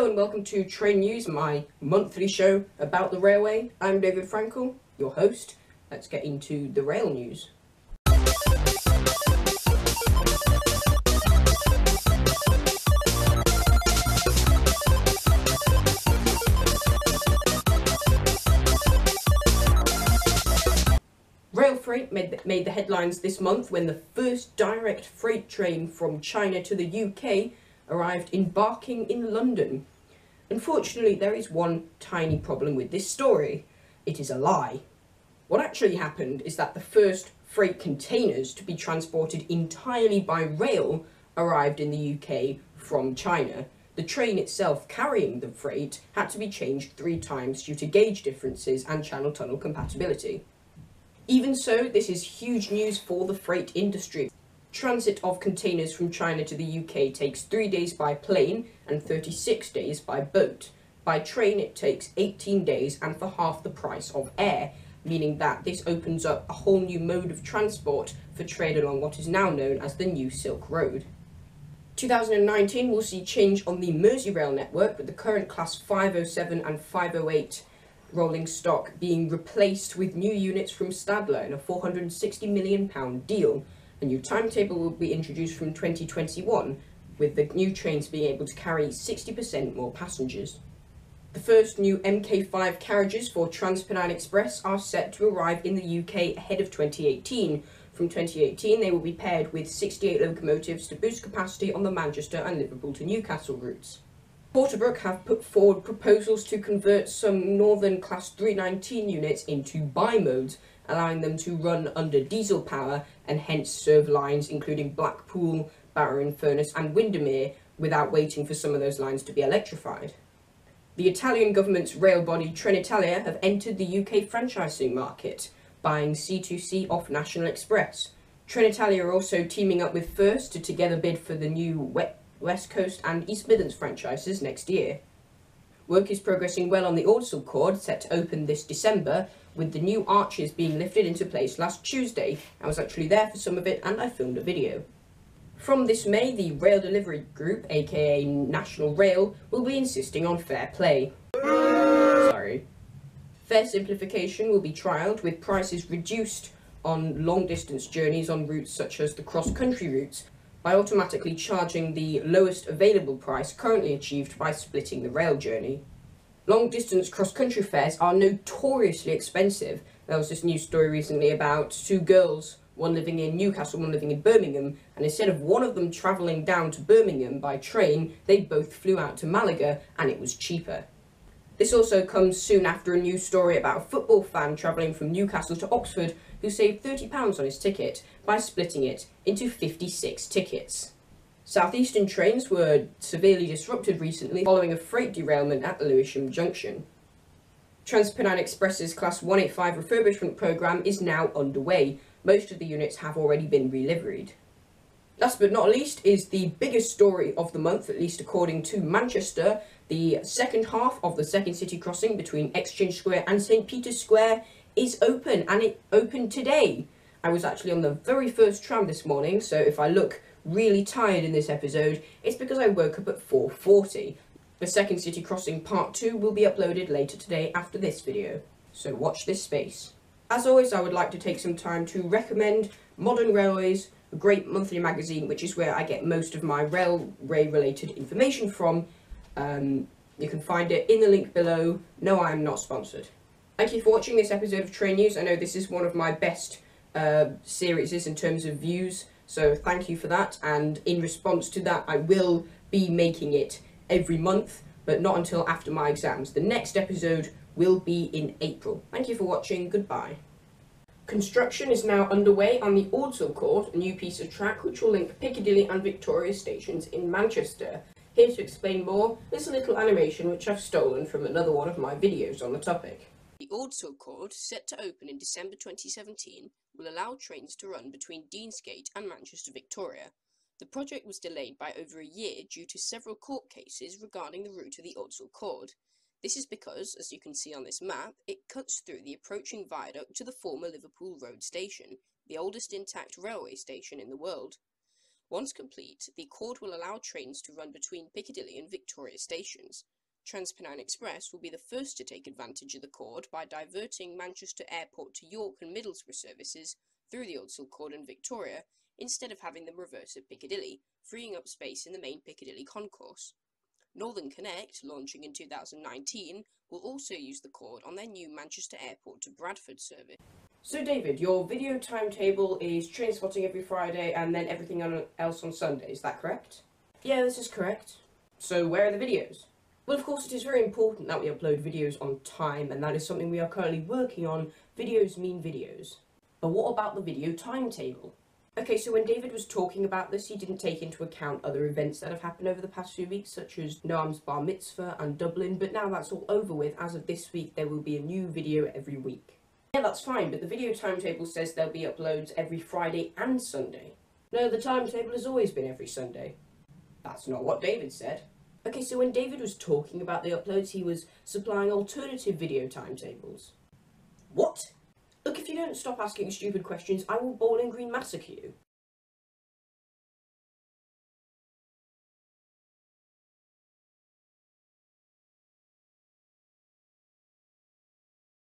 and welcome to Train News, my monthly show about the railway. I'm David Frankel, your host. Let's get into the rail news. Rail freight made the headlines this month when the first direct freight train from China to the UK arrived in Barking in London. Unfortunately, there is one tiny problem with this story. It is a lie. What actually happened is that the first freight containers to be transported entirely by rail arrived in the UK from China. The train itself carrying the freight had to be changed 3 times due to gauge differences and channel tunnel compatibility. Even so, this is huge news for the freight industry. Transit of containers from China to the UK takes 3 days by plane and 36 days by boat. By train it takes 18 days and for half the price of air, meaning that this opens up a whole new mode of transport for trade along what is now known as the New Silk Road. 2019 will see change on the Merseyrail network, with the current Class 507 and 508 rolling stock being replaced with new units from Stadler in a £460 million deal. A new timetable will be introduced from 2021, with the new trains being able to carry 60% more passengers. The first new MK5 carriages for TransPennine Express are set to arrive in the UK ahead of 2018. From 2018, they will be paired with 68 locomotives to boost capacity on the Manchester and Liverpool to Newcastle routes. Porterbrook have put forward proposals to convert some Northern Class 319 units into bi-modes, allowing them to run under diesel power and hence serve lines including Blackpool, Barrow-in-Furness and Windermere without waiting for some of those lines to be electrified. The Italian government's rail body Trenitalia have entered the UK franchising market, buying C2C off National Express. Trenitalia are also teaming up with First to together bid for the new West Coast and East Midlands franchises next year. Work is progressing well on the Ordsall Cord, set to open this December, with the new arches being lifted into place last Tuesday. I was actually there for some of it and I filmed a video. From this May, the Rail Delivery Group, aka National Rail, will be insisting on fair play. Sorry. Fare simplification will be trialled, with prices reduced on long-distance journeys on routes such as the cross-country routes, by automatically charging the lowest available price currently achieved by splitting the rail journey. Long-distance cross-country fares are notoriously expensive. There was this news story recently about 2 girls, one living in Newcastle, one living in Birmingham, and instead of one of them travelling down to Birmingham by train, they both flew out to Malaga, and it was cheaper. This also comes soon after a news story about a football fan travelling from Newcastle to Oxford who saved £30 on his ticket by splitting it into 56 tickets. Southeastern trains were severely disrupted recently following a freight derailment at the Lewisham Junction. TransPennine Express's Class 185 refurbishment programme is now underway. Most of the units have already been reliveried. Last but not least is the biggest story of the month, at least according to Manchester. The second half of the second city crossing between Exchange Square and St Peter's Square is open, and it opened today. I was actually on the very first tram this morning, so if I look really tired in this episode, it's because I woke up at 4:40. The second city crossing part 2 will be uploaded later today after this video, so watch this space. As always, I would like to take some time to recommend Modern Railways, a great monthly magazine, which is where I get most of my railway related information from. You can find it in the link below. No, I am not sponsored. Thank you for watching this episode of Train News. I know this is one of my best series in terms of views, so thank you for that, and in response to that I will be making it every month, but not until after my exams. The next episode will be in April. Thank you for watching. Goodbye. Construction is now underway on the Ordsall Cord, a new piece of track which will link Piccadilly and Victoria stations in Manchester. Here to explain more is a little animation which I've stolen from another one of my videos on the topic. The Ordsall Cord, set to open in December 2017, will allow trains to run between Deansgate and Manchester Victoria. The project was delayed by over a year due to several court cases regarding the route of the Ordsall Cord. This is because, as you can see on this map, it cuts through the approaching viaduct to the former Liverpool Road Station, the oldest intact railway station in the world. Once complete, the cord will allow trains to run between Piccadilly and Victoria stations. TransPennine Express will be the first to take advantage of the cord by diverting Manchester Airport to York and Middlesbrough services through the Old Silk Cord in Victoria, instead of having them reverse at Piccadilly, freeing up space in the main Piccadilly concourse. Northern Connect, launching in 2019, will also use the cord on their new Manchester Airport to Bradford service. So David, your video timetable is train spotting every Friday and then everything else on Sunday, is that correct? Yeah, this is correct. So where are the videos? Well, of course, it is very important that we upload videos on time, and that is something we are currently working on. Videos mean videos. But what about the video timetable? Okay, so when David was talking about this, he didn't take into account other events that have happened over the past few weeks, such as Noam's bar mitzvah and Dublin, but now that's all over with. As of this week, there will be a new video every week. Yeah, that's fine, but the video timetable says there'll be uploads every Friday and Sunday. No, the timetable has always been every Sunday. That's not what David said. Okay, so when David was talking about the uploads, he was supplying alternative video timetables. What? Look, if you don't stop asking stupid questions, I will Bowling Green massacre you.